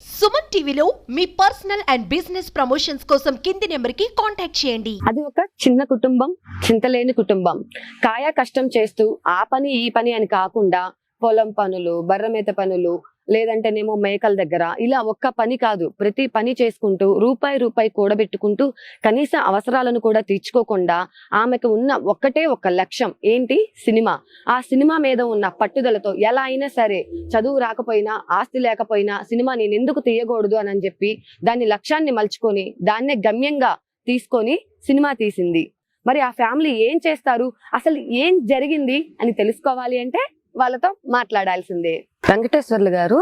సుమన్ టీవీలో మీ personal and business promotions కోసం కింది నెంబర్కి కాంటాక్ట్ చేయండి. అది ఒక చిన్న కుటుంబం, చింతలేని కుటుంబం. కాయా కష్టం చేస్తూ ఆ పని ఈ పని అని కాకుండా పొలం పనులు, బర్రమేత పనులు, లేదంటేనేమో మేకల దగ్గర, ఇలా ఒక్క పని కాదు ప్రతి పని చేసుకుంటూ రూపాయి కూడబెట్టుకుంటూ కనీస అవసరాలను కూడా తీర్చుకోకుండా ఆమెకు ఉన్న ఒక్కటే ఒక లక్ష్యం ఏంటి? సినిమా. ఆ సినిమా మీద ఉన్న పట్టుదలతో ఎలా అయినా సరే చదువు రాకపోయినా ఆస్తి లేకపోయినా సినిమా నేను ఎందుకు తీయకూడదు అని చెప్పి దాని లక్ష్యాన్ని మలుచుకొని దాన్నే గమ్యంగా తీసుకొని సినిమా తీసింది. మరి ఆ ఫ్యామిలీ ఏం చేస్తారు, అసలు ఏం జరిగింది అని తెలుసుకోవాలి అంటే వాళ్ళతో మాట్లాడాల్సిందే. వెంకటేశ్వర్లు గారు,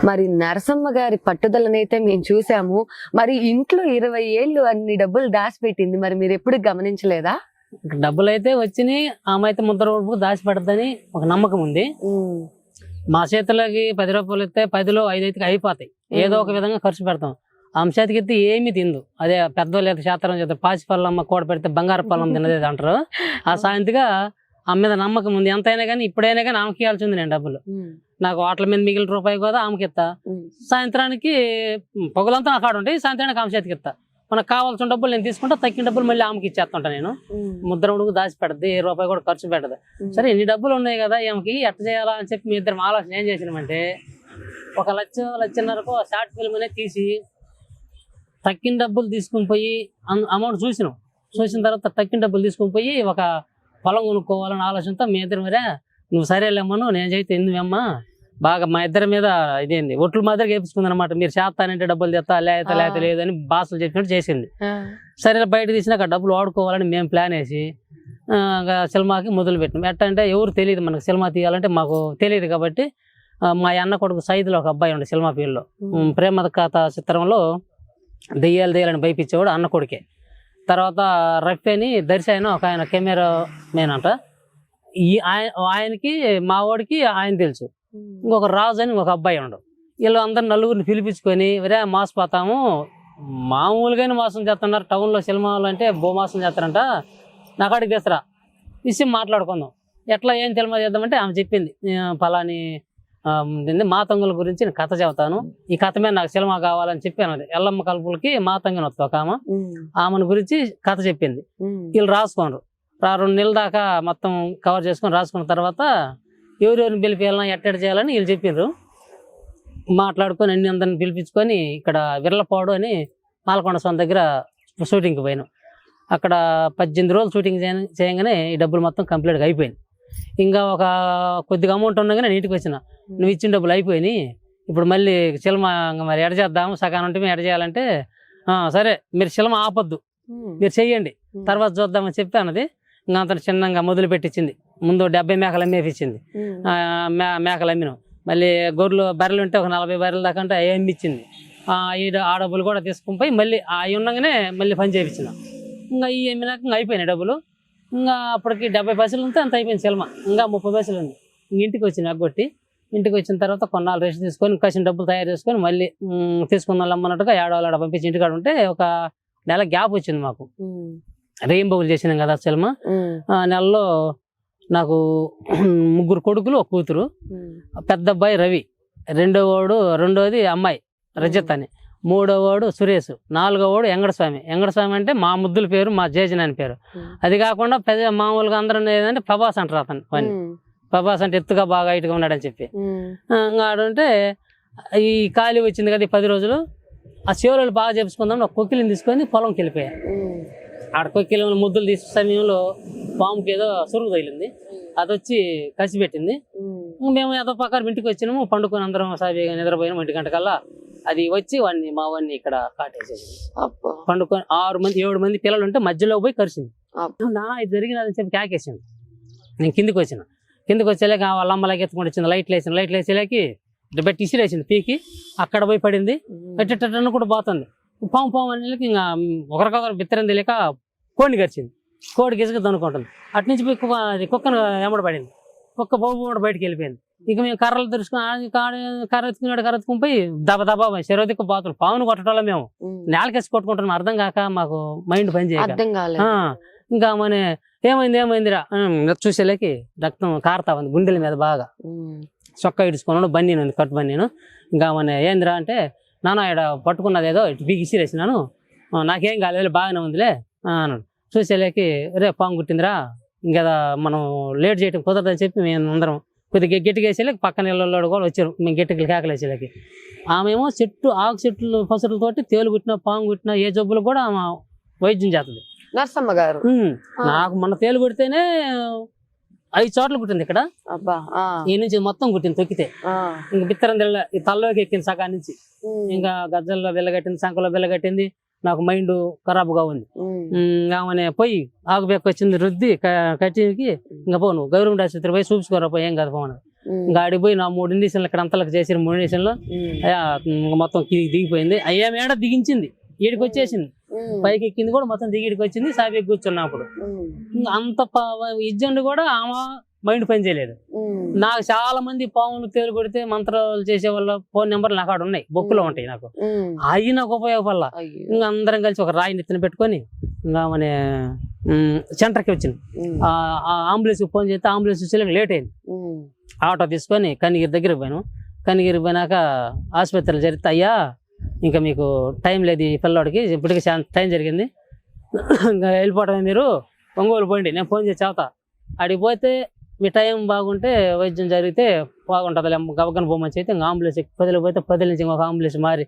మరి నరసమ్మ గారి పట్టుదలనైతే మేము చూసాము. మరి ఇంట్లో 20 ఏళ్ళు అన్ని డబ్బులు దాచిపెట్టింది, మరి మీరు ఎప్పుడు గమనించలేదా? డబ్బులు అయితే వచ్చినాయి, ఆమె అయితే ముద్ర దాచి పెడతాని ఒక నమ్మకం ఉంది. మా చేతులకి 10 రూపాయలు ఇస్తే 10లో 5 అయితే అయిపోతాయి, ఏదో ఒక విధంగా ఖర్చు పెడతాం. ఆమె చేతికి ఎత్తి ఏమీ తిందు. అదే పెద్దవాళ్ళు అయితే శాస్త్రం చేస్తే పాచి పళ్ళమ్మ కూడ పెడితే బంగారు పళ్ళం తిన్నది అంటారు. ఆ సాయంత్రిగా ఆమె మీద నమ్మకం ఉంది. ఎంతైనా కానీ ఇప్పుడైనా కానీ ఆమెకి ఇవ్వాల్సింది నేను డబ్బులు. నాకు వాటిల మీద మిగిలిన రూపాయి కూడా ఆమెకి ఇస్తా. సాయంత్రానికి పొగలంతా నాకు ఆడ ఉంటాయి, సాయంత్రానికి ఆమె చేతికి ఇస్తా. మనకు కావాల్సిన డబ్బులు నేను తీసుకుంటా, తగ్గిన డబ్బులు మళ్ళీ ఆమెకి ఇచ్చేస్తుంటా. నేను ముద్ర ఉడుకు దాచి పెడద్ది, ఏ రూపాయి కూడా ఖర్చు పెట్టదు. సరే ఇన్ని డబ్బులు ఉన్నాయి కదా ఆమెకి ఎట్ట చేయాలా అని చెప్పి మీ ఇద్దరు ఆలోచన ఏం చేసినామంటే, 1,00,00,000-1,50,000 షార్ట్ ఫిల్మ్ అనేది తీసి తక్కిన డబ్బులు తీసుకుని పోయి అమౌంట్ చూసిన తర్వాత తక్కిన డబ్బులు తీసుకుని పోయి ఒక పొలం కొనుక్కోవాలని ఆలోచనతో మీ ఇద్దరు మరే నువ్వు సరేలేమ్మను నేను చేస్తే ఎందువమ్మా బాగా మా ఇద్దరి మీద ఇదేంది ఒట్లు మాదిరి వేపించుకుంది అనమాట. మీరు చేస్తానంటే డబ్బులు తెస్తా, లేకపోతే లేదని బాసులు చెప్పినట్టు చేసింది. సరే బయట తీసినాక డబ్బులు వాడుకోవాలని మేము ప్లాన్ వేసి సినిమాకి మొదలు పెట్టినాం. ఎట్ట అంటే ఎవరు తెలియదు మనకు సినిమా తీయాలంటే, మాకు తెలియదు కాబట్టి మా అన్న కొడుకు సైదులో ఒక అబ్బాయి ఉండే సినిమా ఫీల్డ్లో ప్రేమ కథ చిత్రంలో దెయ్యాలని భయపించేవాడు అన్న కొడుకే. తర్వాత రఫీ అని దర్శన ఒక ఆయన కెమెరా మెయిన్ అంట. ఆయనకి మా వాడికి ఆయన తెలుసు. ఇంకొక రాజు అని ఒక అబ్బాయి ఉండు. వీళ్ళు అందరు నలుగురిని పిలిపించుకొని వరే మోసపోతాము, మామూలుగానే మోసం చేస్తున్నారు టౌన్లో సినిమాలు అంటే మోసం చేస్తారంట, నాకు అడిగి తెస్తారా విషయం మాట్లాడుకుందాం, ఎట్లా ఏం సినిమా చేద్దామంటే ఆమె చెప్పింది ఫలాని మాతంగుల గురించి నేను కథ చెబుతాను, ఈ కథ మీద నాకు సినిమా కావాలని చెప్పి అన్నది. ఎల్లమ్మ కలుపులకి మాతంగిని వస్తా ఒక ఆమెను గురించి కథ చెప్పింది. వీళ్ళు రాసుకోనరు 2 నెలల దాకా మొత్తం కవర్ చేసుకొని రాసుకున్న తర్వాత ఎవరెవరిని పిలిపియాలన్నా ఎట్టెడ చేయాలని వీళ్ళు చెప్పిండ్రు. మాట్లాడుకొని అందరిని పిలిపించుకొని ఇక్కడ విర్లపాడు అని పాలకొండ స్వామి దగ్గర షూటింగ్కి పోయినాం. అక్కడ 18 రోజులు షూటింగ్ చేయగానే ఈ డబ్బులు మొత్తం కంప్లీట్గా అయిపోయింది. ఇంకా ఒక కొద్దిగా అమౌంట్ ఉండగానే నేను ఇంటికి వచ్చిన, నువ్వు ఇచ్చిన డబ్బులు అయిపోయినాయి, ఇప్పుడు మళ్ళీ సినిమా మరి ఎడ చేద్దాము, సగానం ఉంటే మేము ఎడ చేయాలంటే సరే మీరు సినిమా ఆపొద్దు, మీరు చెయ్యండి తర్వాత చూద్దామని చెప్పి అన్నది. ఇంకా అంత చిన్నగా మొదలు పెట్టించింది. ముందు 70 మేకలు అమ్మేపించింది. మేకలు అమ్మినాం. మళ్ళీ గొర్రెలు బర్రెలు ఉంటే ఒక 40 బర్రెల దాకా అంటే అవి అమ్మిచ్చింది. ఆ డబ్బులు కూడా తీసుకుని పోయి మళ్ళీ అవి ఉండగానే మళ్ళీ పని చేయించిన. ఇంకా ఈ అమ్మినాక ఇంకా అయిపోయినాయి డబ్బులు. ఇంకా అప్పటికి 70 పైసలు ఉంటే అంత అయిపోయింది సినిమా. ఇంకా 30 పైసలు ఉంది. ఇంటికి వచ్చిన అగ్గొట్టి ఇంటికి వచ్చిన తర్వాత కొన్నాళ్ళు రెస్ట్ తీసుకొని కాసిన డబ్బులు తయారు చేసుకొని మళ్ళీ తీసుకుందాం అమ్మన్నట్టుగా ఏడవాళ్ళ పంపించి ఇంటికాడ ఉంటే ఒక నెల గ్యాప్ వచ్చింది మాకు. రెయిన్బోలు చేసినాం కదా సినిమా. నెలలో నాకు 3 కొడుకులు, 1 కూతురు. పెద్ద అబ్బాయి రవి, రెండోది అమ్మాయి రజత్ అని, 3వవాడు సురేష్, 4వవాడు వెంకటస్వామి అంటే మా ముద్దుల పేరు, మా జేజన్ అని పేరు. అది కాకుండా పెద్ద మామూలుగా అందరూ ఏదంటే ప్రభాస్ అంటారు అతను. పని ప్రభాస్ అంటే ఎత్తుగా బాగా హైట్గా ఉన్నాడని చెప్పి. ఆడుంటే ఈ ఖాళీ వచ్చింది కదా 10 రోజులు, ఆ చెవులు బాగా చెప్పుకుందాం ఒక కొక్కిలిని తీసుకొని పొలంకి వెళ్ళిపోయారు. ఆడ కొక్కిలి ముద్దులు తీసే సమయంలో పాముకి ఏదో సురుగు తగిలింది, అది వచ్చి కసి పెట్టింది. మేము ఏదో ప్రకారం ఇంటికి వచ్చినాము, పండుకొని అందరం సాబిగా నిద్రపోయినాము. 1 గంటకల్లా అది వచ్చి మా వాడిని ఇక్కడ కాటేసేసింది. పండుకొని 7 మంది పిల్లలు ఉంటే మధ్యలో పోయి కరిచింది. ఇది జరిగినదని చెప్పి కేకేసింది. నేను కిందికి వచ్చేలాక వాళ్ళ అమ్మలాకి ఎత్తుకుంటూ వచ్చింది. లైట్లు వేసేలాకి బెట్టి ఇసిరేసింది పీకి, అక్కడ పోయి పడింది. పెట్టేటట్టు కూడా పోతుంది. పాము అని ఇంకా ఒకరికొకరు బిత్తరం తెలియక కోడిని కరిచింది. కోడి గిజగద్దు అనుకుంటుంది. అటు నుంచి పోయి కుక్కను ఎమ్మడ పడింది. కుక్క బాబు బయటకు వెళ్ళిపోయింది. ఇక మేము కర్రలు తెరుచుకుని కర్ర ఎత్తుకుని పోయి దబా శరోదిక్కు బాతులు పావును కొట్టడంలో మేము నేలకేసి కొట్టుకుంటున్నాం. అర్థం కాక మాకు మైండ్ పని చేయక ఇంకా మన ఏమైందిరా చూసేలేకి రక్తం కారుతా ఉంది గుండెల మీద బాగా. చొక్కా ఇడుచుకున్నాడు, బన్నీను కట్టు బన్నీను. ఇంకా మన ఏందిరా అంటే నాన్న ఇక్కడ పట్టుకున్నది ఏదో ఇటు బీగి ఇసిరేసినాను, నాకేం కాలేదు బాగానే ఉందిలే అన్నాడు. చూసేలేకి రే పాము కుట్టిందిరా, ఇంకా మనం లేట్ చేయటం కుదరదని చెప్పి మేము అందరం కొద్దిగా గట్టిగా వేసేలేక పక్కన ఇళ్ళలో కూడా వచ్చారు, మేము గట్టిగా కేకలేసేలేకి. ఆమెమో ఆకు చెట్లు పసరులతోటి తేలు కుట్టినా పాము కుట్టినా ఏ జబ్బులు కూడా ఆమె వైద్యం చేస్తుంది. నర్సమ్మ గారు నాకు మొన్న తేలు కుడితేనే 5 చోట్ల కుట్టింది ఇక్కడ, ఈ నుంచి మొత్తం కుట్టింది తొక్కితే. ఇంక బిత్తరం ఈ తల్లోకి ఎక్కింది సగా నుంచి, ఇంకా గజ్జల్లో బిల్లగట్టింది, సంకలో బిల్లగట్టింది. నాకు మైండ్ ఖరాబ్గా ఉంది. ఆమె పోయి ఆకుబెక్క వచ్చింది రుద్ది కట్టికి, ఇంకా పోను గౌరవం ఆసుపత్రి పోయి చూపించుకోరా పోయి ఏం కదా పోను. ఇంకా ఆడికి పోయి నా 3 ఇండిషన్లు ఇక్కడ అంతలకు చేసిన 3 ఇండిషన్లో అయ్యా మొత్తం దిగిపోయింది. అయ్యా మేడ దిగించింది, ఈడికి వచ్చేసింది, పైకి ఎక్కింది కూడా మొత్తం దిగిడికి వచ్చింది. సాబికి కూర్చున్నప్పుడు అంత ఇజ్జండి కూడా ఆమె మైండ్ పని చేయలేదు. నాకు చాలా మంది పాములు తేలు కొడితే మంత్రాలు చేసే వాళ్ళ ఫోన్ నెంబర్లు నాకు ఉన్నాయి, బొక్కులో ఉంటాయి నాకు. అవి నాకు ఉపయోగపడాల. ఇంకా అందరం కలిసి ఒక రాయి నెత్తిన పెట్టుకొని ఇంకా మన సెంటర్కి వచ్చింది. అంబులెన్స్కి ఫోన్ చేస్తే అంబులెన్స్ వచ్చేలాగా లేట్ అయింది. ఆటో తీసుకొని కనిగిరి దగ్గరికి పోయాను. కనిగిరి పోయినాక ఆసుపత్రిలో జరిగితే అయ్యా ఇంకా మీకు టైం లేదు ఈ పిల్లవాడికి, ఇప్పటికీ టైం జరిగింది, ఇంకా వెళ్ళిపోవటమే, మీరు ఒంగోలు పోండి, నేను ఫోన్ చేసి చెబుతా. అడిగి పోతే మీ టైం బాగుంటే వైద్యం జరిగితే బాగుంటుంది గబగన పోమని చెప్తే ఇంకా అంబులెన్స్ 10 పోతే 10 నుంచి ఇంకొక అంబులెన్స్ మారి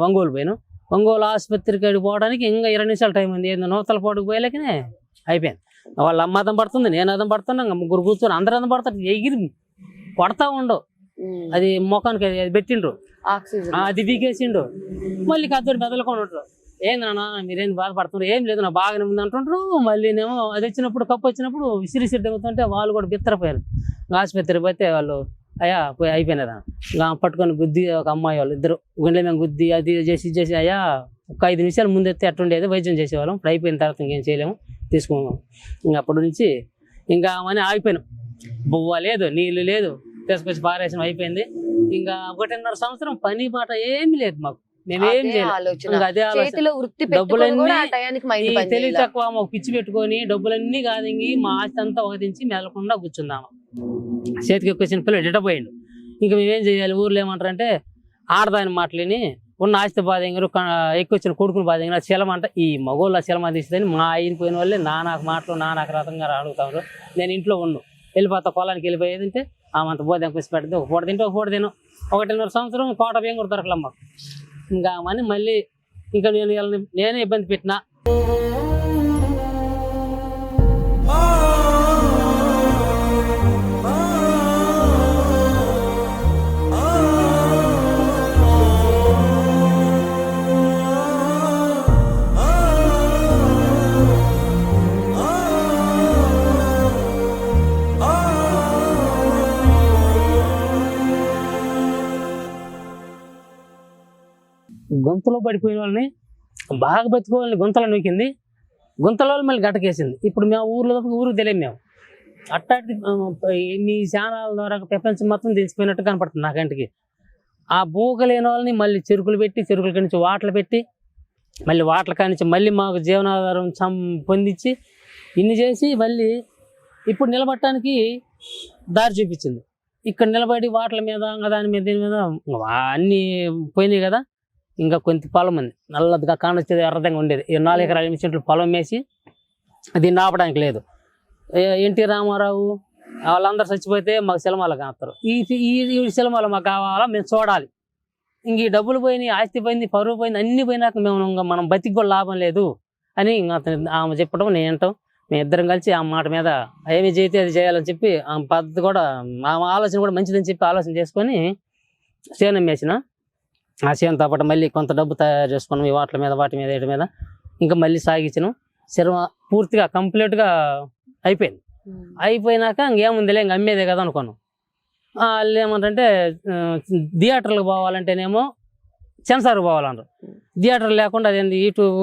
ఒంగోలు పోయాను. ఒంగోలు ఆసుపత్రికి అడిగి పోవడానికి ఇంకా 20 నిమిషాలు టైం ఉంది. ఏందో నూతల పోటుకు పోయలేకనే అయిపోయింది. వాళ్ళ అమ్మ అదం పడుతుంది, నేను అదం పడుతున్నా, ఇంకా ముగ్గురు కూర్చొని అందరూ అదం పడతారు, ఎగిరి కొడతా ఉండవు. అది ముఖానికి అది పెట్టిండ్రు, అది బీకేసిండు, మళ్ళీ కద్దరు మెదలుకొని ఉంటారు. ఏంది నాన్న మీరేం బాధపడుతున్నారు, ఏం లేదు నా బాగానే ఉంది అంటుంటారు. మళ్ళీనేమో అది వచ్చినప్పుడు కప్పు వచ్చినప్పుడు విసిరిసిరి తగ్గుతుంటే వాళ్ళు కూడా బిత్తరపోయారు. ఆసుపత్రికి పోతే వాళ్ళు అయ్యా పోయి అయిపోయినదా ఇంకా పట్టుకొని గుద్ది ఒక అమ్మాయి వాళ్ళు ఇద్దరు గుండె మేము గుద్ది అది చేసి అయ్యా ఒక 5 నిమిషాలు ముందెత్తే అట్టుండేది వైద్యం చేసేవాళ్ళం. ఇప్పుడు అయిపోయిన తర్వాత ఇంకేం చేయలేము తీసుకోము. ఇంకా అప్పటి నుంచి ఇంకా అని ఆగిపోయినాం. బువ్వ లేదు, నీళ్ళు లేదు, తీసుకొచ్చి పారేసం అయిపోయింది. ఇంకా 1.5 సంవత్సరం పని మాట ఏమి లేదు మాకు, మేమేం చేయలేదు. అదే డబ్బులన్నీ తెలివి తక్కువ మాకు పిచ్చి పెట్టుకొని డబ్బులన్నీ కాదంగి మా ఆస్తి అంతా ఒకటించి మెదలకుండా కూర్చుందాము. చేతికి ఎక్కువ పిల్లలు ఎడపోయిండు. ఇంకా మేమేం చేయాలి, ఊర్లో ఏమంటారంటే ఆడదాని మాటలేని ఉన్న ఆస్తి బాధంగారు ఎక్కువ వచ్చిన కొడుకుని బాధంగా శిలమంట ఈ మగోళ్ళ శిలమ తీస్తుందని మా ఆయన పోయిన వాళ్ళే నానాకు మాటలు నానాకు రకంగా అడుగుతారు. నేను ఇంట్లో ఉన్నాను, వెళ్ళిపోతా పొలానికి వెళ్ళిపోయేది అంటే ఆమంత బోధం కూసి పెడితే ఒక పూట తింటే ఒక పూట తిను. 1.5 సంవత్సరం కోట బియ్యం కూడా దొరకలమ్మ. ఇంకా అని మళ్ళీ ఇంకా నేనే ఇబ్బంది పెట్టినా. గుంతలో పడిపోయిన వాళ్ళని బాగా బతుకోవాలని గుంతలో నూకింది, గుంతలో మళ్ళీ గట్టకేసింది. ఇప్పుడు మేము ఊరికి తెలియదు. మేము అట్టాటి మీ ఛానల్ ద్వారా ప్రపంచం మొత్తం తెలిసిపోయినట్టు కనపడుతుంది నా కంటికి. ఆ బూక లేని వాళ్ళని మళ్ళీ చెరుకులు పెట్టి, చెరుకుల కానించి వాటలు పెట్టి, మళ్ళీ వాటల కానించి మళ్ళీ మాకు జీవనాధారం పొందించి ఇన్ని చేసి మళ్ళీ ఇప్పుడు నిలబడటానికి దారి చూపించింది. ఇక్కడ నిలబడి వాటల మీద దాని మీద దీని మీద అన్నీ పోయినాయి కదా. ఇంకా కొంత పొలం ఉంది, నల్లదిగా కానొచ్చేది ఎర్రదంగా ఉండేది. 4 ఎకరాల 8 సెంట్లు పొలం వేసి దీన్ని ఆపడానికి లేదు. ఎన్టీ రామారావు వాళ్ళందరూ చచ్చిపోతే మాకు సినిమాలు కాస్తారు, ఈ సినిమాలు మాకు కావాలా, మేము చూడాలి. ఇంక ఈ డబ్బులు పోయినాయి, ఆస్తి పోయింది, పరువు పోయింది, అన్ని పోయినాక మేము ఇంకా మనం బతికి కూడా లాభం లేదు అని ఇంకా ఆమె చెప్పడం నేను వింటాం. మేము ఇద్దరం కలిసి ఆ మాట మీద ఏమి చేస్తే అది చేయాలని చెప్పి ఆ పద్ధతి కూడా ఆ ఆలోచన కూడా మంచిదని చెప్పి ఆలోచన చేసుకొని సేనం వేసిన. ఆ సేనంతో పాటు మళ్ళీ కొంత డబ్బు తయారు చేసుకున్నాం ఈ వాటి మీద వీటి మీద. ఇంకా మళ్ళీ సాగించినాం. సినిమా పూర్తిగా కంప్లీట్గా అయిపోయింది. అయిపోయినాక ఇంకేముందిలే ఇంక అమ్మేదే కదా అనుకున్నాం. వాళ్ళు ఏమంటే థియేటర్లకు పోవాలంటేనేమో సెన్సార్ పోవాలంటారు. థియేటర్ లేకుండా అదేంది యూట్యూబ్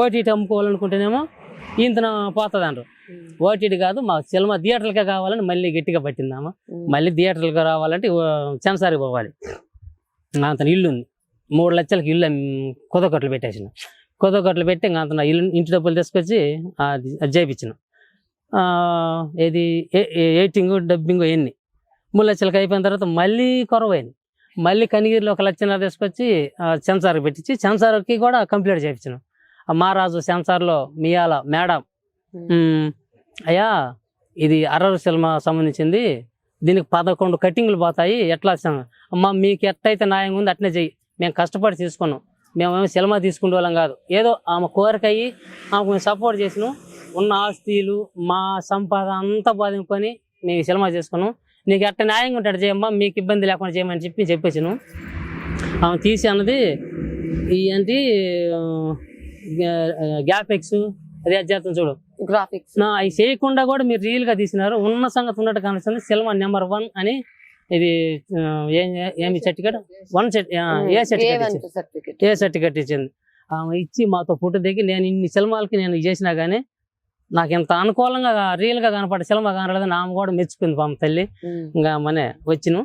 ఓటీటీ అమ్ముకోవాలనుకుంటేనేమో ఇంతన పోతుంది అంటారు. ఓటీటీ కాదు, మా సినిమా థియేటర్లకే కావాలని మళ్ళీ గట్టిగా పట్టిందామా. మళ్ళీ థియేటర్లకు రావాలంటే సెన్సార్కి పోవాలి. అంత ఇల్లు ఉంది, 3 లక్షలకి ఇల్లు కుదకట్లు పెట్టేసిన. కుదకట్లు పెట్టి ఇంకా అంత ఇల్లు ఇంటి డబ్బులు తీసుకొచ్చి అది చేయించిన. ఏది ఎయిటింగ్ డబ్బింగ్ ఎన్ని 3 లక్షలకి అయిపోయిన తర్వాత మళ్ళీ కొరవైంది. మళ్ళీ కనిగిరిలో 1 లక్షన్నర తీసుకొచ్చి సెన్సార్కి పెట్టించి సెన్సార్కి కూడా కంప్లీట్ చేయించాను. మహారాజు సెన్సార్లో మియాల మేడం, అయ్యా ఇది అర్రర్ సినిమా సంబంధించింది, దీనికి 11 కట్టింగ్లు పోతాయి, ఎట్లా అమ్మ మీకు ఎట్లయితే న్యాయంగా ఉంది అట్లనే చెయ్యి, మేము కష్టపడి తీసుకున్నాం, మేమేమో సినిమా తీసుకునే వాళ్ళం కాదు, ఏదో ఆమె కోరిక అయ్యి ఆమెకు మేము సపోర్ట్ చేసినాం, ఉన్న ఆస్తులు మా సంపాదన అంతా బాధించుకొని మేము సినిమా చేసుకున్నాం, నీకు ఎట్ట న్యాయంగా ఉంటాడు చేయమ్మా, మీకు ఇబ్బంది లేకుండా చేయమని చెప్పేసాను. ఆమె తీసి అన్నది ఏంటి గ్యాపెక్స్ అది అధ్యాత్మం చూడు గ్రాఫిక్స్ అవి చేయకుండా కూడా మీరు రియల్గా తీసినారు, ఉన్న సంగతి ఉన్నట్టు కానిస్తుంది, సినిమా నెంబర్ 1 అని. ఇది ఏమి సర్టిఫికేట్ ఏ సర్టిఫికేట్ ఇచ్చింది. ఆమె ఇచ్చి మాతో ఫోటో దిగి నేను ఇన్ని సినిమాలకి నేను చేసినా కానీ నాకు ఇంత అనుకూలంగా రియల్గా కనపడే సినిమా కనపడదని ఆమె కూడా మెచ్చుకుంది పాపం తల్లి. ఇంకా మనే వచ్చిను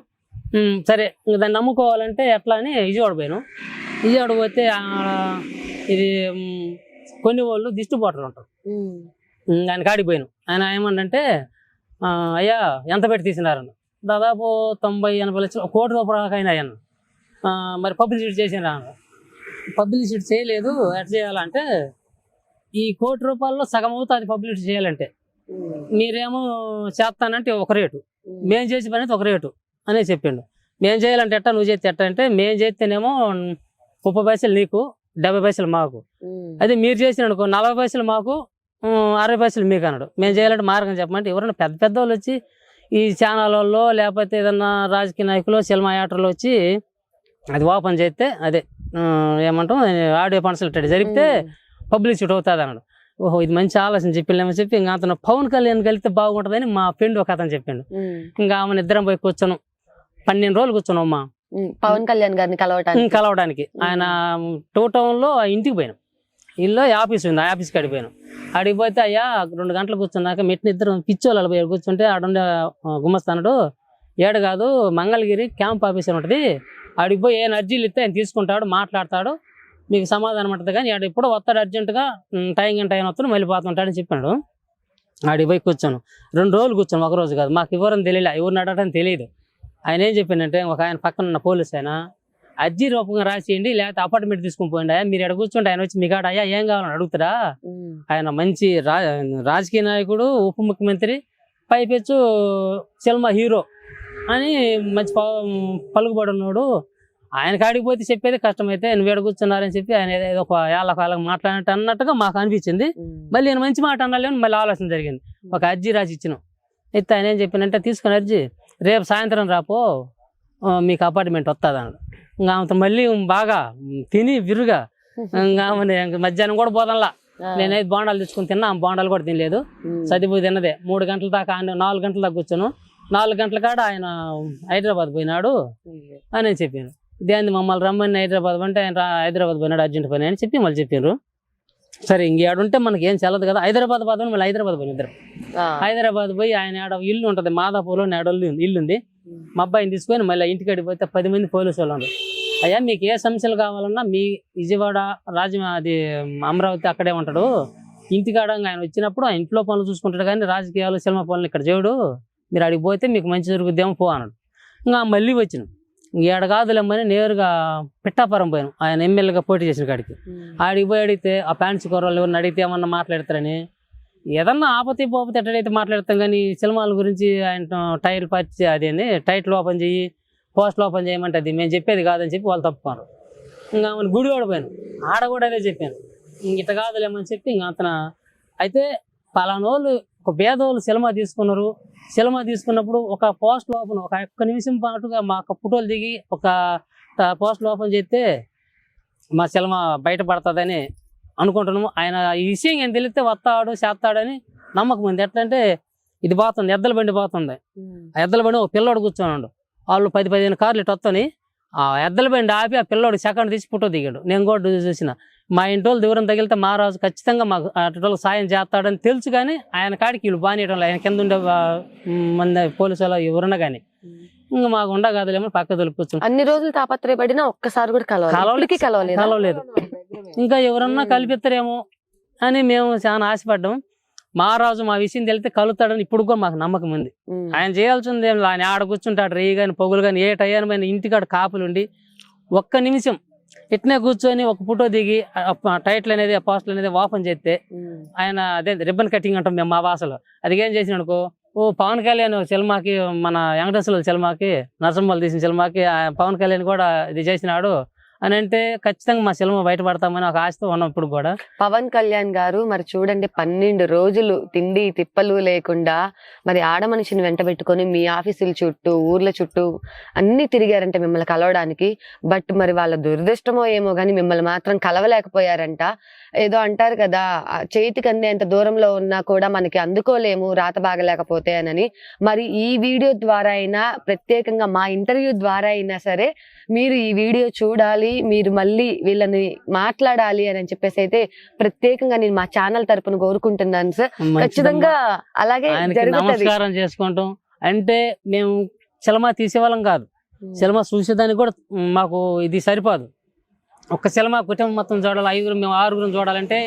సరే ఇంకా దాన్ని నమ్ముకోవాలంటే ఎట్లా అని విజయవాడ పోయాను. విజయవాడ పోతే ఇది కొన్ని వాళ్ళు డిస్ట్రిబ్యూటర్లు ఉంటారు, ఆయన కాడికి పోయాను. ఆయన ఏమంటే అయ్యా ఎంత పెట్టి తీసినారన్న, దాదాపు 90-80 లక్షలు, 1 కోటి రూపాయలు అయినా అయ్యాను. మరి పబ్లిసిటీ చేసినా, పబ్లిసిటీ చేయలేదు, ఎట్లా చేయాలంటే ఈ 1 కోటి రూపాయల్లో సగం అవుతుంది పబ్లిసిటీ చేయాలంటే, మీరేమో చేస్తానంటే ఒక రేటు, మేము చేసే పని అయితే ఒక రేటు అనే చెప్పిండు. మేము చేయాలంటే ఎట్టా, నువ్వు చేస్తే ఎట్టా అంటే, మేము చేస్తేనేమో 30 పైసలు నీకు, 70 పైసలు మాకు, అదే మీరు చేసిన అనుకో 40 పైసలు మాకు, 60 పైసలు మీకు అన్నాడు. మేము చేయాలంటే మార్గం చెప్పమంటే ఎవరైనా పెద్ద వాళ్ళు వచ్చి ఈ ఛానల్ వాళ్ళు లేకపోతే ఏదన్నా రాజకీయ నాయకులు సినిమా యాక్టర్లు వచ్చి అది ఓపెన్ చేస్తే అదే ఏమంటాం ఆడియో ఫంక్షన్ జరిగితే పబ్లిసిటీ అవుతుంది అన్నాడు. ఓహో ఇది మంచి ఆలోచన చెప్పిలేమని చెప్పి ఇంకా అతను పవన్ కళ్యాణ్ కలిస్తే బాగుంటుందని మా ఫ్రెండ్ ఒక అతను చెప్పిండు. ఇంకా ఆమెను ఇద్దరం పోయి కూర్చోను, 12 రోజులు కూర్చున్నాం అమ్మా పవన్ కళ్యాణ్ గారిని కలవడానికి. ఆయన 2 టౌన్లో ఇంటికి పోయినాం, ఇల్లు ఆఫీస్ ఉంది, ఆ ఆఫీస్కి అడిగిపోయాను. అడిగిపోతే అయ్యా 2 గంటలు కూర్చున్నాక మెట్టిన ఇద్దరు పిచ్చోళ్ళు పోయి కూర్చుంటే ఆడుండే గుమ్మస్తానుడు ఏడు కాదు మంగళగిరి క్యాంప్ ఆఫీస్ అని ఉంటుంది, అడిగిపోయి ఏ అర్జీలు ఇస్తే ఆయన తీసుకుంటాడు, మాట్లాడతాడు, మీకు సమాధానం ఉంటుంది, కానీ ఆడు ఎప్పుడో వస్తాడు అర్జెంటుగా, టైం వస్తాడు మళ్ళీ పోతుంటాడని చెప్పాడు. ఆడిపోయి కూర్చోను 2 రోజులు కూర్చోను, 1 రోజు కాదు. మాకు ఎవరని తెలియలే, ఎవరిని అడగటం తెలియదు. ఆయన ఏం చెప్పిండంటే, ఒక ఆయన పక్కన ఉన్న పోలీస్ ఆయన అర్జీ రూపంగా రాసేయండి, లేకపోతే అపార్ట్మెంట్ తీసుకుని పోయిండి, మీరు ఎక్కడ కూర్చుంటే ఆయన వచ్చి మీకు అయ్యా ఏం కావాలని అడుగుతారా. ఆయన మంచి రాజకీయ నాయకుడు, ఉప ముఖ్యమంత్రి, పైపెచ్చు సినిమా హీరో అని మంచి పలుకుబడి ఉన్నాడు. ఆయన కాడికి పోతే చెప్పేది కష్టమైతే నువ్వు ఎక్కడ కూర్చున్నారని చెప్పి ఆయన ఏదో ఒక ఏళ్ళకాలం మాట్లాడినట్టు అన్నట్టుగా మాకు అనిపించింది. మళ్ళీ నేను మంచి మాట అనాలి మళ్ళీ ఆలోచన జరిగింది. ఒక అర్జీ రాసి ఇచ్చినాం. అయితే ఆయన ఏం చెప్పినంటే, తీసుకుని అర్జీ రేపు సాయంత్రం రాపో మీకు అపార్ట్మెంట్ వస్తుంది అన్నాడు. ఇంకా ఆమెతో మళ్ళీ బాగా తిని విరుగా ఇంకా మధ్యాహ్నం కూడా పోదాంలా, నేనైతే బోండాలు తెచ్చుకుని తిన్నా, బోండాలు కూడా తినలేదు, చదిపోయి తిన్నదే. 3 గంటల దాకా ఆయన 4 గంటల దాకా కూర్చోను. 4 గంటల కాడ ఆయన హైదరాబాద్ పోయినాడు అని చెప్పాను. ఇదేంది మమ్మల్ని రమ్మని హైదరాబాద్ అంటే ఆయన హైదరాబాద్ పోయినాడు అర్జెంట్ పని అని చెప్పి మళ్ళీ చెప్పారు. సరే ఇంకేడుంటే మనకి ఏం చల్లదు కదా, హైదరాబాద్ పోదామని మళ్ళీ హైదరాబాద్ పోయిన ఇద్దరు. హైదరాబాద్ పోయి ఆయన ఆడ ఇల్లు ఉంటుంది, మాదాపూర్లో ఇల్లు ఉంది. మా అబ్బాయిని తీసుకొని మళ్ళీ ఇంటికి అడిగిపోతే 10 మంది పోలీసు వాళ్ళు ఉన్నారు. అయ్యా మీకు ఏ సమస్యలు కావాలన్నా మీ విజయవాడ అది అమరావతి అక్కడే ఉంటాడు, ఇంటికాడ ఆయన వచ్చినప్పుడు ఆ ఇంట్లో పనులు చూసుకుంటాడు, కానీ రాజకీయాలు సినిమా పనులు ఇక్కడ చేయడు, మీరు అడిగి పోతే మీకు మంచి జరుగుద్దేమో పో అన్నాడు. ఇంకా మళ్ళీ వచ్చినాం. ఏడ కాదులేమని నేరుగా పిట్టాపురం పోయాను, ఆయన ఎమ్మెల్యేగా పోటీ చేసిన కాడికి. ఆడికి పోయి అడిగితే ఆ ప్యాంట్స్ కూరలు ఎవరిని అడిగితే ఏమన్నా మాట్లాడతారని, ఏదన్నా ఆపతి పోపతి ఎట్టడైతే మాట్లాడతాం, కానీ సినిమాల గురించి ఆయన టైర్ పరిచి అదేంది టైటిల్ ఓపెన్ చెయ్యి, పోస్టులు ఓపెన్ చేయమంటే అది మేము చెప్పేది కాదని చెప్పి వాళ్ళు తప్పుకున్నారు. ఇంకా ఆమె గుడి కూడా పోయాను, ఆడ కూడా అదే చెప్పాను, ఇట్ట కాదులేమని చెప్పి ఇంకా అతను అయితే పలానోళ్ళు ఒక పేదోళ్ళు సినిమా తీసుకున్నారు. సినిమా తీసుకున్నప్పుడు ఒక పోస్ట్ ఓపెన్ ఒక 1 నిమిషం పాటుగా మా ఫోటోలు దిగి ఒక పోస్టులు ఓపెన్ చేస్తే మా సినిమా బయటపడుతుందని అనుకుంటున్నాము. ఆయన ఈ విషయం ఏం తెలిస్తే వస్తాడు చేస్తాడని నమ్మకం ఉంది. ఎట్లా అంటే ఇది పోతుంది, ఎద్దల బండి పోతుంది, ఆ ఎద్దల బండి ఒక పిల్లోడు కూర్చోన్నాడు, వాళ్ళు 10-15 కార్లు ఇటు వస్తాని, ఆ ఎద్దల బండి ఆపి ఆ పిల్లోడు సెకండ్ తీసి ఫోటో దిగాడు. నేను కూడా చూసిన మా ఇంటోళ్ళు దూరం తగిలితే మహారాజు ఖచ్చితంగా మాకు అటు సాయం చేస్తాడని తెలుసు, కానీ ఆయన కాడికి వీళ్ళు బానియడం ఆయన కింద ఉండే మంది పోలీసు వాళ్ళు ఎవరున్నా కానీ ఇంకా మాకు ఉండ కాదులేమో పక్క తొలిపొచ్చు. అన్ని రోజులు తాపత్రయపడినా ఒక్కసారి కూడా కలవలేదు. ఇంకా ఎవరన్నా కల్పిస్తారేమో అని మేము చాలా ఆశపడ్డాం. మహారాజు మా విషయం తెలితే కలుతాడని ఇప్పుడు కూడా మాకు నమ్మకం ఉంది. ఆయన చేయాల్సింది ఏం, ఆయన ఆడ కూర్చుంటాడు, రేయి కానీ పొగులు కానీ ఏ టయాన్ని ఇంటికాడ కాపులుండి ఒక్క నిమిషం ఇట్నే కూర్చొని ఒక ఫోటో దిగి టైటిల్ అనేది పోస్టర్ అనేది ఓపెన్ చేస్తే ఆయన అదే రిబ్బన్ కటింగ్ అంటాం మేము మా భాషలో. అది ఏం చేసిన అనుకో, ఓ పవన్ కళ్యాణ్ సినిమాకి, మన వెంకటేశ్వర సినిమాకి, నరసింహలు తీసిన సినిమాకి పవన్ కళ్యాణ్ కూడా ఇది చేసినాడు అని అంటే ఖచ్చితంగా మా సినిమా బయటపడతామని ఒక ఆశతో ఉన్నాం ఇప్పుడు కూడా. పవన్ కళ్యాణ్ గారు మరి చూడండి 12 రోజులు తిండి తిప్పలు లేకుండా మరి ఆడ మనిషిని వెంట పెట్టుకొని మీ ఆఫీసుల చుట్టూ ఊర్ల చుట్టూ అన్ని తిరిగారంట మిమ్మల్ని కలవడానికి. బట్ మరి వాళ్ళ దురదృష్టమో ఏమో కానీ మిమ్మల్ని మాత్రం కలవలేకపోయారంట. ఏదో అంటారు కదా, చేతికి అందేంత దూరంలో ఉన్నా కూడా మనకి అందుకోలేము రాత బాగలేకపోతే అని. మరి ఈ వీడియో ద్వారా అయినా, ప్రత్యేకంగా మా ఇంటర్వ్యూ ద్వారా అయినా సరే మీరు ఈ వీడియో చూడాలి, మీరు మళ్ళీ వీళ్ళని మాట్లాడాలి అని చెప్పేసి అయితే ప్రత్యేకంగా నేను మా ఛానల్ తరపున కోరుకుంటున్నాను సార్. ఖచ్చితంగా అలాగే జరుగుతుంది. నమస్కారం చేసుకుంటాం. అంటే మేము సినిమా తీసేవాళ్ళం కాదు, సినిమా చూసేదానికి కూడా మాకు ఇది సరిపోదు. ఒక్క సినిమా కుటుంబం మొత్తం చూడాలి, 5 మేము 6 చూడాలంటే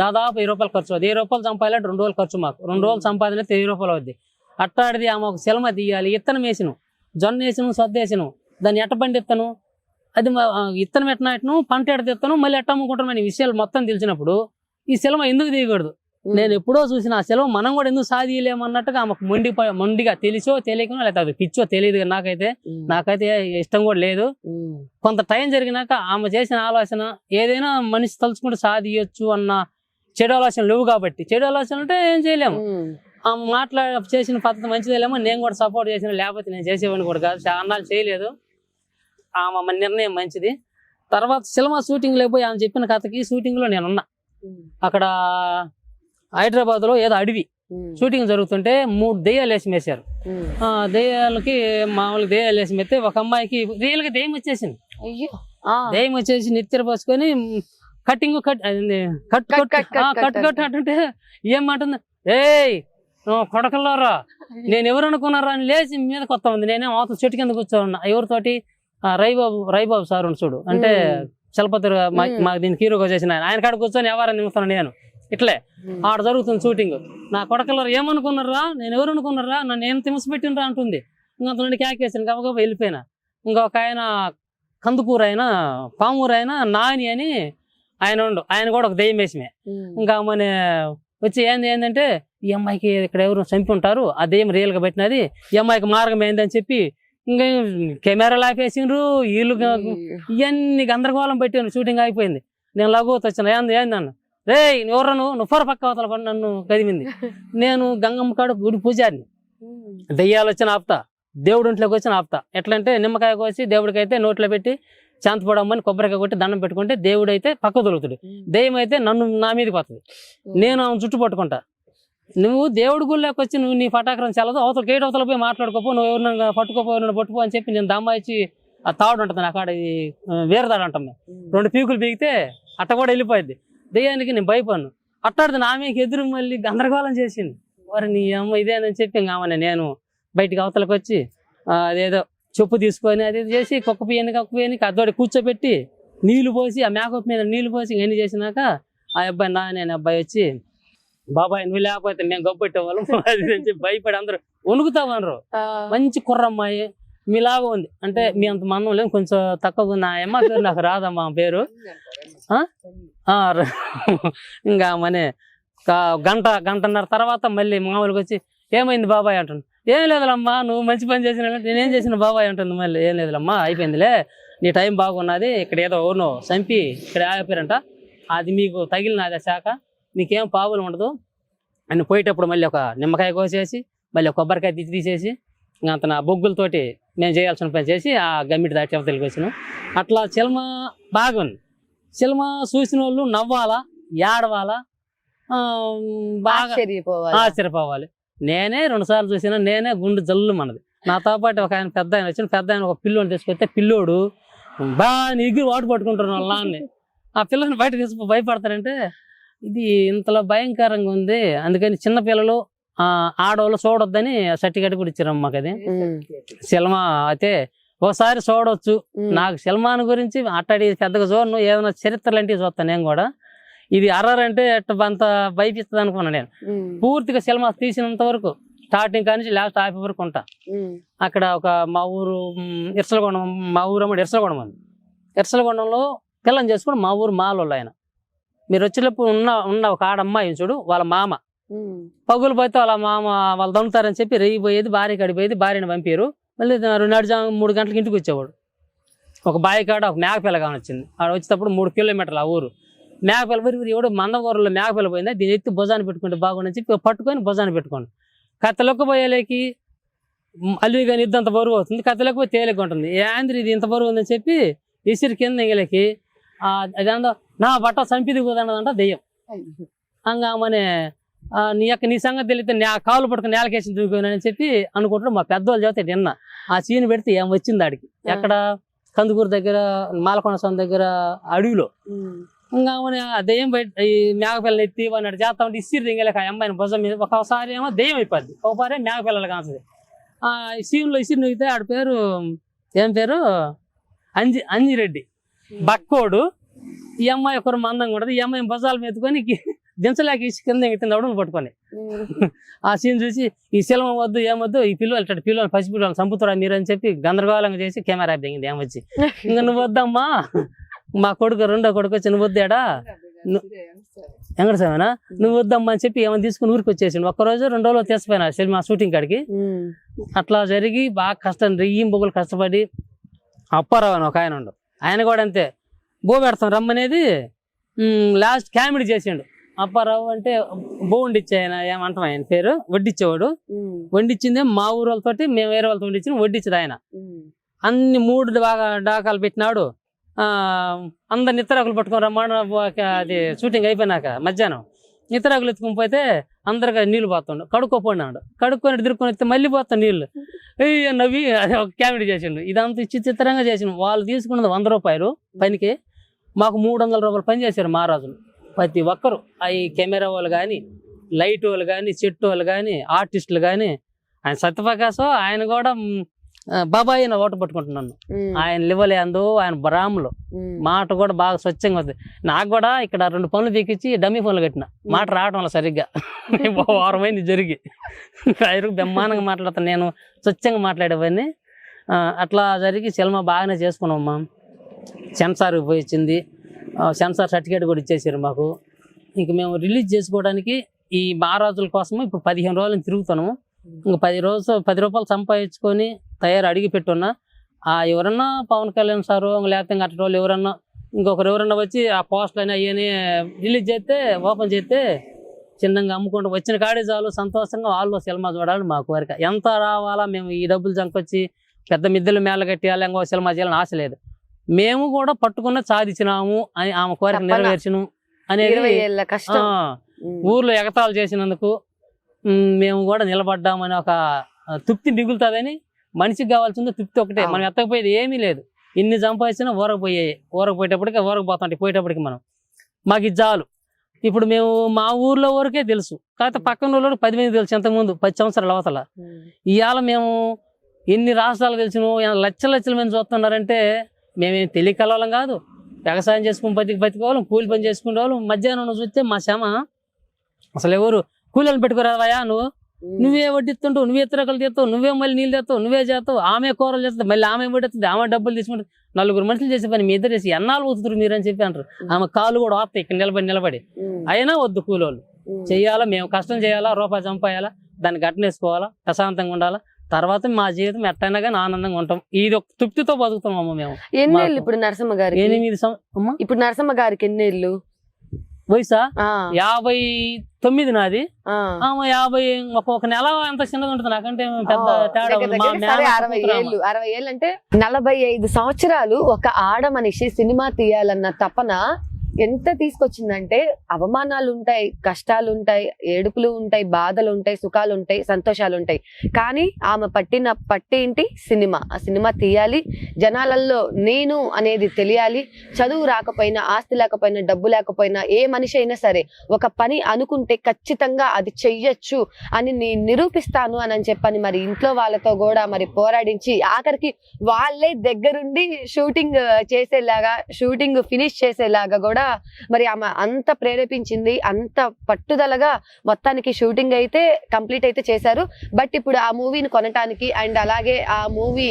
దాదాపు 10 రూపాయలు ఖర్చు అవుతుంది. 10 రూపాయలు సంపాదాలంటే 2 రోజులు ఖర్చు, మాకు 2 రోజులు సంపాదన 10 రూపాయలు అవుద్ది. అట్టాడిది ఆమె ఒక సినిమా తీయాలి, ఇత్తనం వేసిను, జొన్న వేసిను, సద్ద వేసిను, దాన్ని ఎట్ట పండిస్తాను, అది ఇత్తనం ఎట్టను, పంట ఎట్ట తెస్తాను, మళ్ళీ ఎట్ట అమ్ముకుంటాను అనే విషయాలు మొత్తం తెలిసినప్పుడు ఈ సినిమా ఎందుకు తీయకూడదు? నేను ఎప్పుడో చూసిన ఆ సెలవు మనం కూడా ఎందుకు సాధియలేమన్నట్టుగా ఆమెకు మొండిగా తెలిసో తెలియకనో లేకపోతే అది పిచ్చో తెలియదు. నాకైతే ఇష్టం కూడా లేదు. కొంత టైం జరిగినాక ఆమె చేసిన ఆలోచన ఏదైనా మనిషి తలుచుకుంటే సాధియొచ్చు అన్న చెడు ఆలోచనలు లేవు కాబట్టి, చెడు ఆలోచన అంటే ఏం చేయలేము. ఆమె చేసిన పద్ధతి మంచిదేలేమో, నేను కూడా సపోర్ట్ చేసిన, లేకపోతే నేను చేసేవాడిని కూడా కాదు. అన్నాళ్ళు చేయలేదు. ఆమె మన నిర్ణయం మంచిది. తర్వాత సినిమా షూటింగ్ లేకపోయి ఆమె చెప్పిన కథకి షూటింగ్ లో నేనున్నా. అక్కడ హైదరాబాద్ లో ఏదో అడవి షూటింగ్ జరుగుతుంటే 3 దెయ్యాలు వేసి మేసారు. దెయ్యాలకి మామూలుగా దెయ్యాలు వేసి మెత్తే ఒక అమ్మాయికి రియల్ గా దెయ్యం వచ్చేసింది. దెయ్యం వచ్చేసి నెత్తిర పోసుకొని కట్టింగ్ కట్ అంటుంటే ఏమంటుంది, ఏయ్ కొడకల్లోరా నేను ఎవరు అనుకున్నారా అని లేచి మీద కొత్త ఉంది. నేనే అవతల చెట్టు కింద కూర్చోన్నా. ఎవరితోటి రైబాబు సార్ చూడు, అంటే చలపతి మాకు దీనికి హీరోగా చేసిన ఆయన కాడ కూర్చొని ఎవరని నిమిస్తాను నేను. ఇట్లే ఆడ జరుగుతుంది షూటింగ్. నా కొడకల్లోరా ఏమనుకున్నారా, నేను ఎవరు అనుకున్నారా, నన్ను ఏం తిమసి పెట్టినరా అంటుంది. ఇంకా అంత క్యాకేసాను, గబగబా వెళ్ళిపోయినా. ఇంకొక ఆయన కందుకూరు ఆయన, పామూరు ఆయన నాని అని ఆయన ఉండు, ఆయన కూడా ఒక దెయ్యం వేసమే. ఇంకా మన వచ్చి ఏంటంటే ఈ అమ్మాయికి ఇక్కడ ఎవరు చంపి ఉంటారు, ఆ దెయ్యం రియల్ గా పెట్టినది, ఈ అమ్మాయికి మార్గం ఏందని చెప్పి ఇంకా కెమెరాలు ఆపేసిండ్రు. వీళ్ళు ఇవన్నీ గందరగోళం పెట్టాను. షూటింగ్ అయిపోయింది. నేను లఘువత వచ్చిన ఏందన్న, రే ఎవరు నువ్వు ఫర్ పక్క అవతల పడి నన్ను కదిమింది. నేను గంగమ్మ కాడ గుడి పూజారిని. దెయ్యాలు వచ్చిన ఆపుతా, దేవుడి ఇంట్లోకి వచ్చిన ఆపుతా. ఎట్లంటే నిమ్మకాయ కోసి దేవుడికి అయితే నోట్లో పెట్టి శాంతపడమ్మని కొబ్బరికాయ కొట్టి దండం పెట్టుకుంటే దేవుడు అయితే పక్క దొరుకుతాడు, దెయ్యం అయితే నా మీదకి పోతుంది. నేను ఆమె చుట్టు పట్టుకుంటా. నువ్వు దేవుడి గుళ్ళకి వచ్చి నువ్వు నీ పటాకరం చల్లదు, అవతల గేట్ అవతల పోయి మాట్లాడుకోపో, నువ్వు ఎవరినైనా పట్టుకో అని చెప్పి నేను దమ్మాయిచ్చి ఆ తాడు ఉంటుంది అక్కడ, వేరదాడు అంటాం మేము. 2 పీకులు పీకితే అట్ట కూడా వెళ్ళిపోయింది. దెయ్యానికి నేను భయపడ్ను. అట్టాడితే నా మీకు ఎదురు మళ్ళీ గందరగోళం చేసింది. వారు నీ అమ్మ ఇదేనని చెప్పి ఇంకామని నేను బయటికి అవతలకు వచ్చి అదేదో చెప్పు తీసుకొని అది చేసి కుక్క పియ్యని అద్దోడి కూర్చోబెట్టి నీళ్లు పోసి ఆ మేకప్ మీద నీళ్లు పోసి ఇవన్నీ చేసినాక ఆ అబ్బాయి నేను అబ్బాయి వచ్చి, బాబాయ్ నువ్వు లేకపోతే మేము గొప్పట్టేవాళ్ళం అది భయపడి అందరూ వణుకుతామన్నారు. మంచి కుర్రమ్మాయి మీలాగా ఉంది, అంటే మీ అంత మన్నం లేదు, కొంచెం తక్కువ ఉంది. ఆ అమ్మ పేరు నాకు రాదమ్మా పేరు. ఇంకా మనే గంటన్నర తర్వాత మళ్ళీ మామూలుగా వచ్చి ఏమైంది బాబాయ్ అంటుంది. ఏం లేదులమ్మా నువ్వు మంచి పని చేసిన, నేనేం చేసిన బాబాయ్ అంటుంది. మళ్ళీ ఏం లేదులమ్మా అయిపోయిందిలే, నీ టైం బాగున్నది, ఇక్కడ ఏదో ఓను చంపి ఇక్కడ ఆగిపోయారంట, అది మీకు తగిలినది శాఖ, మీకేం ప్రాబ్లం ఉండదు అని పోయేటప్పుడు మళ్ళీ ఒక నిమ్మకాయ కోసేసి మళ్ళీ ఒక కొబ్బరికాయ తీసేసి అంత నా బొగ్గులతోటి నేను చేయాల్సిన పని చేసి ఆ గమ్మిటి దాటి అవతలికి వచ్చినాం. అట్లా సినిమా బాగుంది. సినిమా చూసిన వాళ్ళు నవ్వాలా, ఏడవాలా, బాగా ఆశ్చర్యపోవాలి. నేనే 2 సార్లు చూసినా, నేనే గుండె జల్లు మనది. నాతో పాటు ఒక ఆయన పెద్ద ఆయన వచ్చిన, పెద్ద ఆయన ఒక పిల్లోని తీసుకొస్తే పిల్లోడు బాగా ఎగిరి వాటు పట్టుకుంటారు వాళ్ళ నాన్ని. ఆ పిల్లని బయట తీసి భయపడతారంటే ఇది ఇంతలో భయంకరంగా ఉంది. అందుకని చిన్నపిల్లలు ఆడవాళ్ళు చూడొద్దని సర్టిఫికేట్ కూడా ఇచ్చారమ్మ. మాకు అది సినిమా అయితే ఒకసారి చూడవచ్చు. నాకు సినిమాని గురించి అట్టడి పెద్దగా చూడను, ఏదైనా చరిత్రలు అంటే చూస్తాను నేను కూడా. ఇది అర్రర్ అంటే అంత భయపిస్తుంది అనుకున్నా నేను. పూర్తిగా సినిమా తీసినంత వరకు స్టార్టింగ్ కానీ లాస్ట్ ఆఫ్ వరకు ఉంటా. అక్కడ ఒక మా ఊరు ఇర్సలగొండం, మా ఊరు అమ్మడి ఇర్సలగొండం ఉంది. ఇర్సలగొండంలో పిల్లని చేసుకుని మా ఊరు మాలోళ్ళు ఆయన. మీరు వచ్చేటప్పుడు ఉన్న ఒక ఆడమ్మాయి చూడు, వాళ్ళ మామ పగులు పోతే వాళ్ళ మామ వాళ్ళు దొంగతారని చెప్పి రెయ్యి పోయేది, భార్య కడిపోయేది, భార్యని పంపారు. మళ్ళీ 2 గంటలకు ఇంటికి వచ్చేవాడు. ఒక బావి కాడ ఒక మేకపిల్ల కాని వచ్చింది. ఆడ వచ్చేటప్పుడు 3 కిలోమీటర్లు ఆ ఊరు. మేకపిల్ల వరి ఎవడు మందవూరులో మేకపిల్ల పోయిందా, దీని ఎత్తి భుజాన్ని పెట్టుకుంటే బాగుండని చెప్పి పట్టుకొని భుజాన్ని పెట్టుకోండి. కత్తెలొక్క పోయేలేకి అల్లి కానీ ఇద్దంత బరువు అవుతుంది, కత్తెలకు పోయి తేలిక ఉంటుంది. యాంద్రి ఇది ఇంత బరువు ఉందని చెప్పి ఇసిరి కింద ఎంగలేకి అదేందో నా బట్ట చంపిది కుదన్నదంట దెయ్యం. హంగామనే నీ సంగతి తెలిస్తే నా కాలు పట్టుకుని నేలకేసి దూకోనని చెప్పి అనుకుంటాడు. మా పెద్దవాళ్ళు చెబితే నిన్న ఆ సీన్ పెడితే ఏం వచ్చింది ఆడికి. ఎక్కడ కందుకూరు దగ్గర మాలకొండ స్వామి దగ్గర అడవిలో ఇంకా దెయ్యం బయట ఈ మేకపిల్లలు ఎత్తి వాడిని చేస్తా ఉంటే ఇసిరి దింగలేక ఆ అమ్మాయిని భుజం మీద ఒకసారి ఏమో దెయ్యం అయిపోద్ది, ఒకసారి మేకపిల్లలు కాస్తుంది. ఆ సీన్లో ఇసిరి నూగితే ఆడ పేరు ఏం పేరు అంజిరెడ్డి బక్కోడు. ఈ అమ్మాయి ఒకరు మందంగా ఉండదు, ఈ అమ్మాయి భుజాలు మెత్తుకొని దించలేక ఇసి కింద ఎగితే నడుములు పట్టుకొని ఆ సీన్ చూసి ఈ శిల్వం వద్దు ఏమొద్దు, ఈ పిల్లలు పసి పిల్లలు చంపుతారా మీరు అని చెప్పి గందరగోళంగా చేసి కెమెరా దిగింది. ఏమొచ్చి ఇంకా నువ్వు వద్దమ్మా, మా కొడుకు రెండో కొడుకు వచ్చి నువ్వు వద్దాడా వెంకటస్వామినా నువ్వు వద్దమ్మా అని చెప్పి ఏమైనా తీసుకుని ఊరికి వచ్చేసిండు. 1 రోజు 2 రోజులు తీసిపోయినా సినిమా షూటింగ్ కాడికి. అట్లా జరిగి బాగా కష్టం, రెయ్యం బొగ్గులు కష్టపడి అప్పారావు అని ఒక ఆయన ఉండు, ఆయన కూడా అంతే బో పెడతాం రమ్మనేది లాస్ట్ కామెడీ చేసిండు. అప్పారావు అంటే బో వండిచ్చే ఆయన, ఏమంటాం ఆయన పేరు వడ్డిచ్చేవాడు. వండిచ్చిందే మా ఊరు వాళ్ళతోటి మేము వేరే వాళ్ళతో వండిచ్చిన వడ్డిచ్చేది ఆయన. అన్ని 3 బాగా డాకాలు పెట్టినాడు. అందరు నిత్తరాకులు పట్టుకొని రమ్మని అది షూటింగ్ అయిపోయినాక మధ్యాహ్నం నిత్తరాకులు ఎత్తుకుని పోతే అందరికీ నీళ్లు పోతుండు. కడుక్కోపోయినాడు, కడుక్కొని తిరుక్కొని వస్తే మళ్ళీ పోతాం నీళ్ళు. నవ్వి అది ఒక కామెడీ చేసిండు. ఇదంతా చిత్రంగా చేసిండు. వాళ్ళు తీసుకున్నది 100 రూపాయలు పనికి, మాకు 300 రూపాయలు పని చేశారు మహారాజులు. ప్రతి ఒక్కరు ఈ కెమెరా వాళ్ళు కానీ, లైట్ వాళ్ళు కానీ, చెట్టు వాళ్ళు కానీ, ఆర్టిస్టులు కానీ. ఆయన సత్యప్రకాశం ఆయన కూడా బాబాయ్ అని ఓట పట్టుకుంటున్నాను. ఆయన లివ్వలేందో ఆయన బ్రాహ్మలు మాట కూడా బాగా స్వచ్ఛంగా వస్తుంది. నాకు కూడా ఇక్కడ 2 పనులు పీకిచ్చి డమ్మీ ఫోన్లు కట్టిన మాట రావడం వల్ల సరిగ్గా 1 వారమైంది జరిగి. ఆయన బ్రహ్మాండంగా మాట్లాడతాను, నేను స్వచ్ఛంగా మాట్లాడేవన్నీ. అట్లా జరిగి సినిమా బాగానే చేసుకున్నామ్మా. సెన్సార్ పోయి వచ్చింది, సెన్సార్ సర్టిఫికేట్ కూడా ఇచ్చేసారు మాకు. ఇంక మేము రిలీజ్ చేసుకోవడానికి ఈ మహారాజుల కోసము ఇప్పుడు 15 రోజులు తిరుగుతున్నాము. ఇంకా 10 రూపాయలు సంపాదించుకొని తయారు అడిగి పెట్టున్నా. ఎవరన్నా పవన్ కళ్యాణ్ సారు లేకపోతే అట్ట వాళ్ళు ఎవరన్నా ఇంకొకరు ఎవరన్నా వచ్చి ఆ పోస్టులు అయినా అవన్నీ రిలీజ్ చేస్తే ఓపెన్ చేస్తే చిన్నగా అమ్ముకుంటూ వచ్చిన కాడే చాలు సంతోషంగా వాళ్ళు సినిమా చూడాలి మా కోరిక. ఎంత రావాలా మేము ఈ డబ్బులు జంకొచ్చి పెద్ద మిద్దెలు మేళ కట్టేయాలి ఇంకో సినిమా చేయాలని ఆశ లేదు. మేము కూడా పట్టుకున్న సాధించినాము అని ఆమె కోరిక నెరవేర్చను అనేది. ఊర్లో ఎగతాళి చేసినందుకు మేము కూడా నిలబడ్డామని ఒక తృప్తి మిగులుతుందని. మనిషికి కావాల్సింది తృప్తి ఒకటే, మనం ఎత్తకపోయేది ఏమీ లేదు. ఇన్ని సంపాదించినా ఊరకపోయేటప్పటికి ఊరకపోతుంటే పోయేటప్పటికి మాకు ఇది చాలు. ఇప్పుడు మేము మా ఊర్లో ఊరికే తెలుసు, కాకపోతే పక్కన ఊళ్ళో 10 మంది తెలుసు. ఇంతకుముందు 10 సంవత్సరాల అవతల. ఇవాళ మేము ఎన్ని రాష్ట్రాలు తెలిసినో లక్షల మంది చూస్తున్నారంటే మేమేం తెలియకలవాళ్ళం కాదు. వ్యవసాయం చేసుకుని బతికోవాళ్ళం, కూలి పని చేసుకునే వాళ్ళం. మధ్యాహ్నం చూస్తే మా శ్రమ అసలు ఎవరు కూలీలను పెట్టుకోరావయా, నువ్వే వడ్డిస్తుంటావు, నువ్వే తిరగలు తీస్తావు, నువ్వే మళ్ళీ నీళ్ళు తెస్తావు, నువ్వే చేస్తావు, ఆమె కూరలు చేస్తావు, మళ్ళీ ఆమె పడుతుంది, ఆమె డబ్బులు తీసుకుంటుంది. 4 మనుషులు చేసే పని మీ ఇద్దరు చేసి ఎన్నాళ్ళు పోతున్నారు మీరు అని చెప్పి అంటారు. ఆమె కాళ్ళు కూడా వస్తాయి ఇక్కడ నిలబడి. అయినా వద్దు కూలోళ్ళు చెయ్యాలా, మేము కష్టం చేయాలా, రూపాయి సంపాయాలా, దాన్ని గట్టనేసుకోవాలా, ప్రశాంతంగా ఉండాలా. తర్వాత మా జీవితం ఎట్టయినా కానీ ఆనందంగా ఉంటాం. ఇది ఒక తృప్తితో బతుకుతాం మేము. ఎన్నేళ్ళు ఇప్పుడు నరసింహ గారికి? 8 ఇప్పుడు నరసింహ గారికి ఎన్నేళ్ళు వయసా? 59 నాది. 50 ఒక నెల ఎంత చిన్నది ఉంటుంది నాకంటే పెద్ద తేడా. 60 ఏళ్ళు అంటే 45 సంవత్సరాలు ఒక ఆడ మనిషి సినిమా తీయాలన్న తపన ఎంత తీసుకొచ్చిందంటే అవమానాలు ఉంటాయి, కష్టాలు ఉంటాయి, ఏడుపులు ఉంటాయి, బాధలు ఉంటాయి, సుఖాలు ఉంటాయి, సంతోషాలు ఉంటాయి. కానీ ఆమె పట్టేంటి సినిమా. ఆ సినిమా తీయాలి, జనాలలో నేను అనేది తెలియాలి. చదువు రాకపోయినా, ఆస్తి లేకపోయినా, డబ్బు లేకపోయినా, ఏ మనిషి అయినా సరే ఒక పని అనుకుంటే ఖచ్చితంగా అది చెయ్యొచ్చు అని నేను నిరూపిస్తాను అని చెప్పని మరి ఇంట్లో వాళ్ళతో కూడా మరి పోరాడించి ఆఖరికి వాళ్ళే దగ్గరుండి షూటింగ్ చేసేలాగా, షూటింగ్ ఫినిష్ చేసేలాగా కూడా మరి ఆమె అంత ప్రేరేపించింది, అంత పట్టుదలగా మొత్తానికి షూటింగ్ అయితే కంప్లీట్ అయితే చేశారు. బట్ ఇప్పుడు ఆ మూవీని కొనటానికి అండ్ అలాగే ఆ మూవీ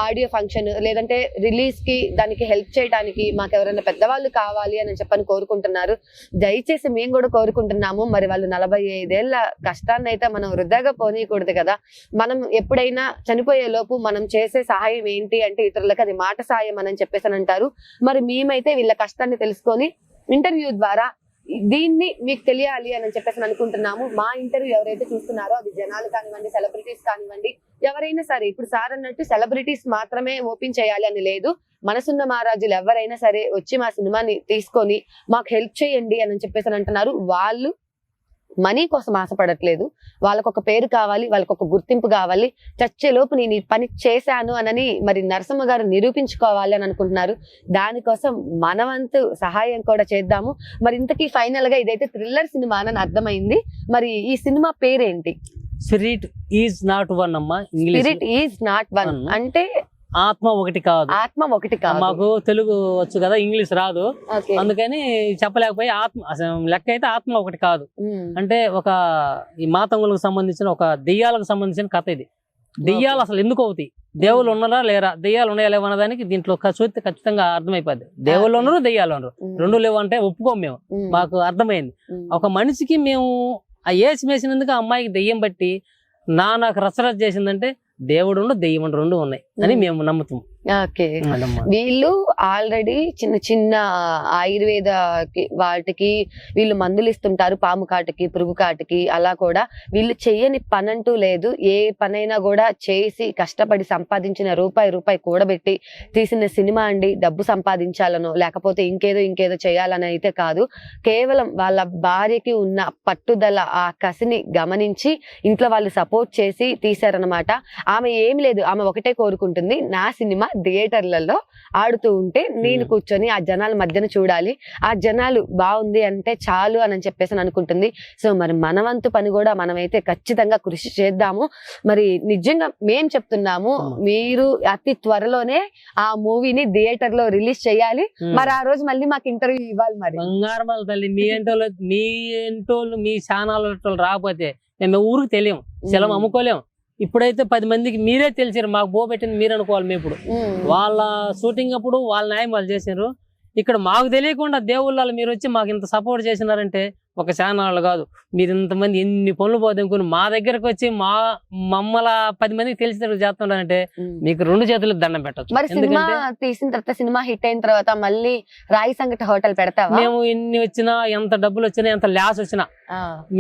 ఆడియో ఫంక్షన్ లేదంటే రిలీజ్ కి దానికి హెల్ప్ చేయడానికి మాకు ఎవరైనా పెద్దవాళ్ళు కావాలి అని చెప్పని కోరుకుంటున్నారు. దయచేసి మేము కూడా కోరుకుంటున్నాము. మరి వాళ్ళు 45 ఏళ్ల కష్టాన్ని అయితే మనం వృధాగా పోనీయకూడదు కదా. మనం ఎప్పుడైనా చనిపోయే లోపు మనం చేసే సహాయం ఏంటి అంటే ఇతరులకు అది మాట సాయం అని చెప్పేసి అని అంటారు. మరి మేమైతే వీళ్ళ కష్టాన్ని తెలుసుకొని ఇంటర్వ్యూ ద్వారా దీన్ని మీకు తెలియాలి అని చెప్పేసి అనుకుంటున్నాము. మా ఇంటర్వ్యూ ఎవరైతే చూస్తున్నారో అది జనాలు కానివ్వండి, సెలబ్రిటీస్ కానివ్వండి, ఎవరైనా సరే. ఇప్పుడు సార్ అన్నట్టు సెలబ్రిటీస్ మాత్రమే ఓపెన్ చేయాలి అని లేదు. మనసున్న మహారాజులు ఎవరైనా సరే వచ్చి మా సినిమాని తీసుకొని మాకు హెల్ప్ చేయండి అని చెప్పేసి అంటున్నారు. వాళ్ళు మనీ కోసం ఆశపడట్లేదు. వాళ్ళకు ఒక పేరు కావాలి, వాళ్ళకు ఒక గుర్తింపు కావాలి. చచ్చేలోపు నేను ఈ పని చేశాను అని మరి నరసింహ గారు నిరూపించుకోవాలి అని అనుకుంటున్నారు. దానికోసం మనవంతు సహాయం కూడా చేద్దాము. మరి ఇంతకీ ఫైనల్ గా ఇదైతే థ్రిల్లర్ సినిమా అని అర్థమైంది. మరి ఈ సినిమా పేరేంటి? స్పిరిట్ ఈజ్ నాట్ వన్ అమ్మా. స్పిరిట్ ఈజ్ నాట్ వన్ అంటే ఆత్మ ఒకటి కాదు. ఆత్మ ఒకటి కాదు. మాకు తెలుగు వచ్చు కదా, ఇంగ్లీష్ రాదు, అందుకని చెప్పలేకపోయి అసలు లెక్క అయితే ఆత్మ ఒకటి కాదు అంటే ఒక ఈ మాతంగులకు సంబంధించిన ఒక దెయ్యాలకు సంబంధించిన కథ ఇది. దెయ్యాలు అసలు ఎందుకు అవుతాయి, దేవుళ్ళు ఉన్నారా లేరా, దెయ్యాలు ఉన్నాయా లేవు అన్నదానికి దీంట్లో చూస్తే ఖచ్చితంగా అర్థమైపోద్ది. దేవుళ్ళు ఉన్నారు, దెయ్యాలు ఉన్నారు, రెండు లేవు అంటే ఒప్పుకోం మేము. మాకు అర్థమైంది. ఒక మనిషికి మేము ఆ ఏసి వేసినందుకు ఆ అమ్మాయికి దెయ్యం బట్టి నాకు రసరస చేసిందంటే దేవుడు దెయ్యం రెండు ఉన్నాయి అని మేము నమ్ముతాం. ఓకే, వీళ్ళు ఆల్రెడీ చిన్న చిన్న ఆయుర్వేద వాటికి వీళ్ళు మందులు ఇస్తుంటారు. పాము కాటుకి, పురుగు కాటుకి. అలా కూడా వీళ్ళు చెయ్యని పని అంటూ లేదు. ఏ పనైనా కూడా చేసి కష్టపడి సంపాదించిన రూపాయి కూడబెట్టి తీసిన సినిమా అండి. డబ్బు సంపాదించాలనో లేకపోతే ఇంకేదో చేయాలని అయితే కాదు. కేవలం వాళ్ళ భార్యకి ఉన్న పట్టుదల, ఆ కసిని గమనించి ఇంట్లో వాళ్ళు సపోర్ట్ చేసి తీశారనమాట. ఆమె ఏం లేదు, ఆమె ఒకటే కోరుకుంటుంది, నా సినిమా థియేటర్లలో ఆడుతూ ఉంటే నేను కూర్చొని ఆ జనాల మధ్యన చూడాలి, ఆ జనాలు బాగుంది అంటే చాలు అని చెప్పేసి అనుకుంటుంది. సో మరి మనవంతు పని కూడా మనమైతే ఖచ్చితంగా కృషి చేద్దాము. మరి నిజంగా మేం చెప్తున్నాము, మీరు అతి త్వరలోనే ఆ మూవీని థియేటర్ లో రిలీజ్ చేయాలి. మరి ఆ రోజు మళ్ళీ మాకు ఇంటర్వ్యూ ఇవ్వాలి. మరి బంగారం తల్లి, మీ ఏంటోళ్ళు మీ ఛానల్ రాకపోతే మేము ఊరికి తెలియము, సెలవు అమ్ముకోలేము. ఇప్పుడైతే 10 మందికి మీరే తెలిసారు, మాకు బో పెట్టింది మీరు అనుకోవాలి. మేము ఇప్పుడు వాళ్ళ షూటింగ్ అప్పుడు వాళ్ళ న్యాయం వాళ్ళు చేసినారు. ఇక్కడ మాకు తెలియకుండా దేవుళ్ళ మీరు వచ్చి మాకు ఇంత సపోర్ట్ చేసినారంటే ఒక ఛానల్ కాదు, మీరు ఇంతమంది ఎన్ని పనులు పోదనుకుని మా దగ్గరకు వచ్చి మమ్మల 10 మందికి తెలిసినట్టు చేస్తున్నారంటే మీకు 2 చేతులకు దండం పెట్టచ్చు. మరి సినిమా తీసిన తర్వాత, సినిమా హిట్ అయిన తర్వాత మళ్ళీ రాయి సంగటి హోటల్ పెడతావా? మేము ఎన్ని వచ్చినా, ఎంత డబ్బులు వచ్చినా, ఎంత లాస్ వచ్చినా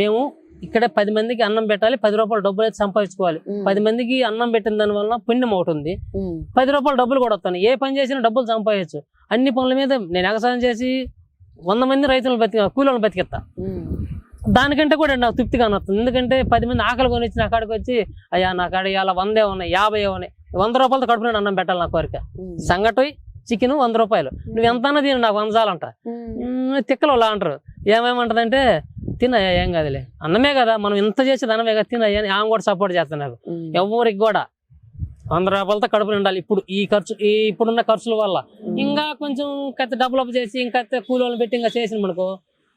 మేము ఇక్కడ 10 మందికి అన్నం పెట్టాలి. 10 రూపాయలు డబ్బులు అయితే సంపాదించుకోవాలి. 10 మందికి అన్నం పెట్టిన దాని వల్ల పుణ్యం అవుతుంది. 10 రూపాయలు డబ్బులు కూడా వస్తాను. ఏ పని చేసినా డబ్బులు సంపాదించు. అన్ని పనుల మీద నేను ఎగసాయం చేసి 100 మంది రైతులను కూలీలను బతికిస్తా. దానికంటే కూడా నాకు తృప్తిగా వస్తుంది. ఎందుకంటే 10 మంది ఆకలి కొనిచ్చి నా కాడికి వచ్చి, అయ్యా నా కాడ ఇలా 100 ఉన్నాయి, 50 ఉన్నాయి, 100 రూపాయలతో కడుపున అన్నం పెట్టాలి. నా కోరిక సంగటి చికెన్ 100 రూపాయలు, నువ్వు ఎంత అన్నది నాకు 100 చాలంట. తిక్కలు అలా అంటారు. ఏమేమంటదంటే, తినయ్యా ఏం కాదులే, అన్నమే కదా, మనం ఇంత చేసేది అన్నమే కదా, తినయ్యా అని ఆమె కూడా సపోర్ట్ చేస్తున్నారు. ఎవరికి కూడా 100 రూపాయలతో కడుపు నిండాలి. ఇప్పుడు ఇప్పుడున్న ఖర్చుల వల్ల ఇంకా కొంచెం కత్తి డబ్బులు అప్పు చేసి ఇంకా కూలీలను పెట్టి ఇంకా చేసిన మనకు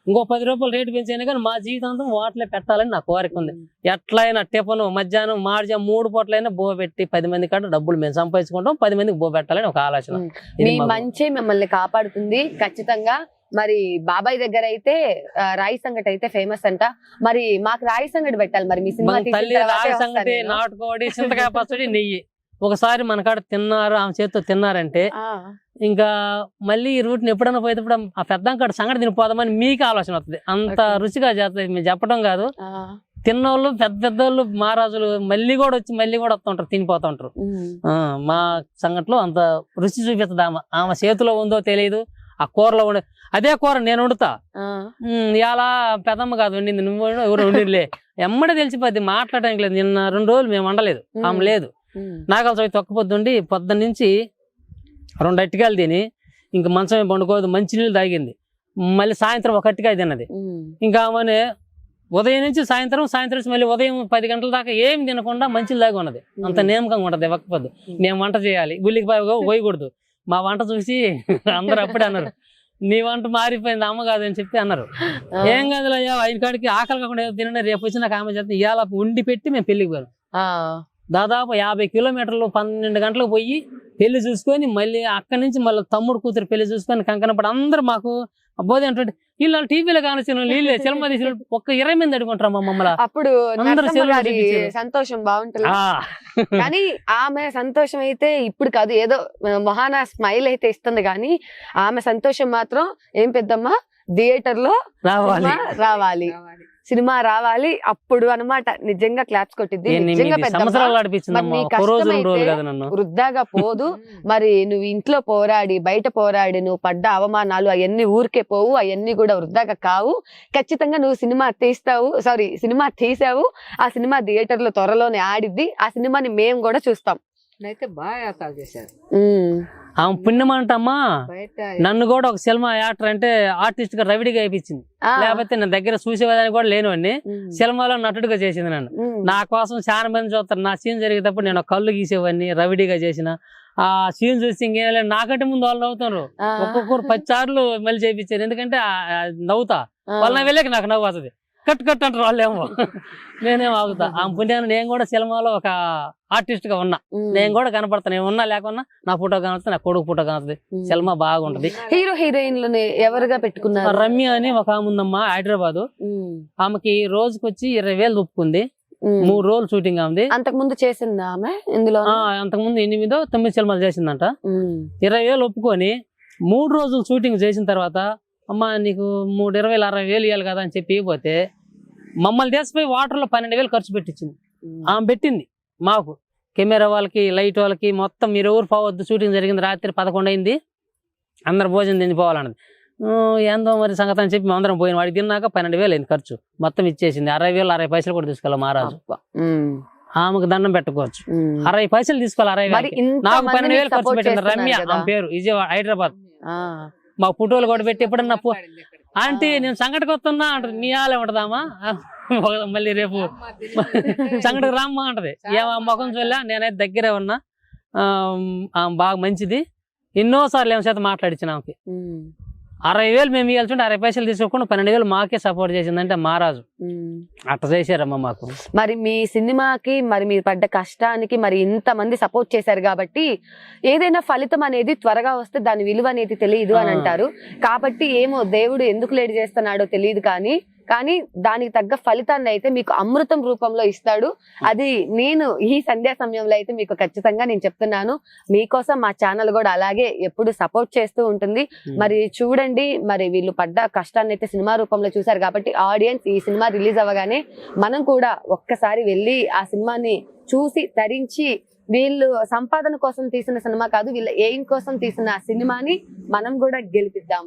ఇంకో 10 రూపాయలు రేటు పెంచైనా కానీ మా జీవితాంతం వాటిలో పెట్టాలని నా కోరిక ఉంది. ఎట్లయినా టిఫను, మధ్యాహ్నం, మార్జా 3 పూటలైనా బో పెట్టి 10 మంది కంటే డబ్బులు మేము సంపాదించుకుంటాం, 10 మందికి బో పెట్టాలని ఒక ఆలోచన. మీ మంచి మిమ్మల్ని కాపాడుతుంది ఖచ్చితంగా. మరి బాబాయ్ దగ్గర అయితే రాయి సంగటి అయితే ఫేమస్ అంట. మరి మాకు రాయి సంగటి పెట్టాలి. మరి మీ సినిమా రాయి సంగటి, నాటుకోడి, చింతకాయ పచ్చడి, నెయ్యి ఒకసారి మన కాడ తిన్నారు, ఆమె చేతితో తిన్నారంటే ఇంకా మళ్ళీ ఈ రూట్ని ఎప్పుడైనా పోయేటప్పుడు ఆ పెద్ద కాడ సంగటి తినిపోదామని మీకు ఆలోచన వస్తుంది. అంత రుచిగా చేస్తుంది. మేము చెప్పడం కాదు, తిన్నోళ్ళు పెద్దోళ్ళు మహారాజులు మళ్ళీ కూడా వచ్చి మళ్ళీ కూడా వస్తుంటారు, తినిపోతుంటారు. మా సంగట్లో అంత రుచి చూపిస్తుంది. ఆమె చేతిలో ఉందో తెలియదు, ఆ కూరలో ఉండే అదే కూర నేను వండుతా. ఇలా పెద్దమ్మ కాదు వండింది, నువ్వు ఎవరు వండిలే ఎమ్మడే తెలిసిపోద్ది. మాట్లాడడానికి లేదు. నిన్న 2 రోజులు మేము వండలేదు, ఆమె లేదు. నాగల చవి తొక్కపొద్దుండి పొద్దున్న నుంచి 2 అట్టికాయలు తిని ఇంకా మంచమే పండుకోదు, మంచినీళ్ళు తాగింది. మళ్ళీ సాయంత్రం 1 అట్టికాయ తిన్నది. ఇంకా ఆమె ఉదయం నుంచి సాయంత్రం నుంచి మళ్ళీ ఉదయం 10 గంటల దాకా ఏమి తినకుండా మంచిలు తాగి ఉన్నది. అంత నియమకంగా ఉంటది. ఒక్కపోద్దు మేము వంట చేయాలి, గుళ్ళకి పోయకూడదు. మా వంట చూసి అందరూ అప్పుడే అన్నారు, నీ వంట మారిపోయింది అమ్మ కాదని చెప్పి అన్నారు. ఏం కాదులే అయ్యా, ఆయన కాడికి ఆకలి కాకుండా ఏదో తినండి, రేపు వచ్చి నాకు ఆమె చేస్తే ఇవాళ ఉండి పెట్టి మేము పెళ్లికి పోయాం. దాదాపు 50 కిలోమీటర్లు 12 గంటలకు పోయి పెళ్లి చూసుకొని మళ్ళీ అక్కడి నుంచి మళ్ళీ తమ్ముడు కూతురు పెళ్లి చూసుకొని కంకనపడి అందరూ మాకు అబ్బోది అంటే వీళ్ళు టీవీలో కానొచ్చిన నీళ్ళే సినిమా తీసిన ఒక్క 20 మంది అడుగుంటారు మా మమ్మల్ని. అప్పుడు సంతోషం బాగుంటుంది. కానీ ఆమె సంతోషం అయితే ఇప్పుడు కాదు, ఏదో మహానా స్మైల్ అయితే ఇస్తుంది, కానీ ఆమె సంతోషం మాత్రం ఏం పెద్దమ్మా థియేటర్ లో రావాలి, సినిమా రావాలి అప్పుడు అన్నమాట. నిజంగా క్లాప్స్ కొట్టింది. నిజంగా వృద్ధాగా పోదు. మరి నువ్వు ఇంట్లో పోరాడి బయట పోరాడి నువ్వు పడ్డ అవమానాలు అవన్నీ ఊరికే పోవు, అవన్నీ కూడా వృద్ధాగా కావు. ఖచ్చితంగా నువ్వు సినిమా తీసావు. ఆ సినిమా థియేటర్ లో త్వరలోనే ఆడిద్ది. ఆ సినిమాని మేము కూడా చూస్తాం. అయితే బాగా చేశారు. ఆమె పుణ్యమంటమ్మా, నన్ను కూడా ఒక సినిమా యాక్టర్ అంటే ఆర్టిస్ట్ గా రవిడిగా వేయించింది. లేకపోతే నా దగ్గర చూసేవాదని కూడా లేనివన్నీ సినిమాలో నటుడిగా చేసింది నన్ను. నా కోసం చాలా మంది చూస్తారు. నా సీన్ జరిగేటప్పుడు నేను కళ్ళు గీసేవాడిని, రవిడిగా చేసిన ఆ సీన్ చూసి ఇంకేం లేదు, నాకంటే ముందు వాళ్ళు నవ్వుతారు. ఒక్కొక్కరు 10 సార్లు మళ్ళీ చేయించారు. ఎందుకంటే నవ్వుతా, వాళ్ళని వెళ్ళాక నాకు నవ్వు వస్తుంది. కట్ కట్ అంటారు వాళ్ళేమో, నేనేమో ఆగుతా. ఆ పుణ్యాన్ని నేను కూడా సినిమాలో ఒక ఆర్టిస్ట్ గా ఉన్నా, నేను కూడా కనపడతా. నేను ఉన్నా లేకున్నా నా ఫోటో కనొస్తుంది, నా కొడుకు ఫోటో కనొస్తుంది. సినిమా బాగుంటది. హీరో హీరోయిన్లు ఎవరుగా పెట్టుకున్నారు? రమ్య అని ఒక ఆమె ఉందమ్మా, హైదరాబాద్. ఆమెకి రోజుకి వచ్చి 20,000 ఒప్పుకుంది. 3 రోజులు షూటింగ్ ఆమెది. అంతకు ముందు చేసింది ఆమె ఇందులో? అంతకు ముందు 8-9 సినిమాలు చేసిందంట. 20,000 ఒప్పుకొని 3 రోజులు షూటింగ్ చేసిన తర్వాత, అమ్మా నీకు 20,000-60,000 ఇవ్వాలి కదా అని చెప్పి పోతే మమ్మల్ని తీసిపోయి వాటర్లో 12,000 ఖర్చు పెట్టించింది. ఆమె పెట్టింది మాకు, కెమెరా వాళ్ళకి, లైట్ వాళ్ళకి, మొత్తం మీరు ఎవరు పోవద్దు, షూటింగ్ జరిగింది రాత్రి 11 అయింది, అందరు భోజనం తినిపోవాలన్నది. ఏందో మరి సంగతి అని చెప్పి అందరం పోయిన వాడికి తిన్నాక 12,000 అయింది ఖర్చు. మొత్తం ఇచ్చేసింది. 60,000-60 పైసలు కూడా తీసుకోవాలి మహారాజు. ఆమెకు దండం పెట్టుకోవచ్చు. 60 పైసలు తీసుకోవాలి. 60,000 నాకు 12,000 ఖర్చు పెట్టింది. రమ్య ఆమె పేరు, విజయవాడ, హైదరాబాద్. మా ఫోటోలు కూడా పెట్టి ఎప్పుడన్నా ఆంటీ నేను సంగటికి వస్తున్నా అంటది. నీ ఆలే ఉంటదామా, మళ్ళీ రేపు సంగటికి రామ్మా అంటది. ఏమో ముఖం చూడలే, నేనైతే దగ్గరే ఉన్నా. బాగా మంచిది. ఎన్నోసార్లు ఏమో చేత మాట్లాడించిన ఆమెకి. 60,000 మేము ఇవ్వాల్సి 60 పైసలు తీసుకోకుండా 12,000 మాకే సపోర్ట్ చేసిందంటే మహారాజు. అట్లా చేశారమ్మా మాకు. మరి మీ సినిమాకి మరి మీరు పడ్డ కష్టానికి మరి ఇంతమంది సపోర్ట్ చేశారు కాబట్టి ఏదైనా ఫలితం అనేది త్వరగా వస్తే దాని విలువ అనేది తెలియదు అని అంటారు. కాబట్టి ఏమో దేవుడు ఎందుకు లేట్ చేస్తున్నాడో తెలియదు, కానీ దానికి తగ్గ ఫలితాన్ని అయితే మీకు అమృతం రూపంలో ఇస్తాడు. అది నేను ఈ సంధ్యా సమయంలో అయితే మీకు ఖచ్చితంగా నేను చెప్తున్నాను. మీకోసం మా ఛానల్ కూడా అలాగే ఎప్పుడు సపోర్ట్ చేస్తూ ఉంటుంది. మరి చూడండి, మరి వీళ్ళు పడ్డ కష్టాన్ని అయితే సినిమా రూపంలో చూసారు కాబట్టి ఆడియన్స్ ఈ సినిమా రిలీజ్ అవ్వగానే మనం కూడా ఒక్కసారి వెళ్ళి ఆ సినిమాని చూసి తరించి, వీళ్ళు సంపాదన కోసం తీసిన సినిమా కాదు, వీళ్ళ ఎయిమ్ కోసం తీసిన ఆ సినిమాని మనం కూడా గెలిపిద్దాం.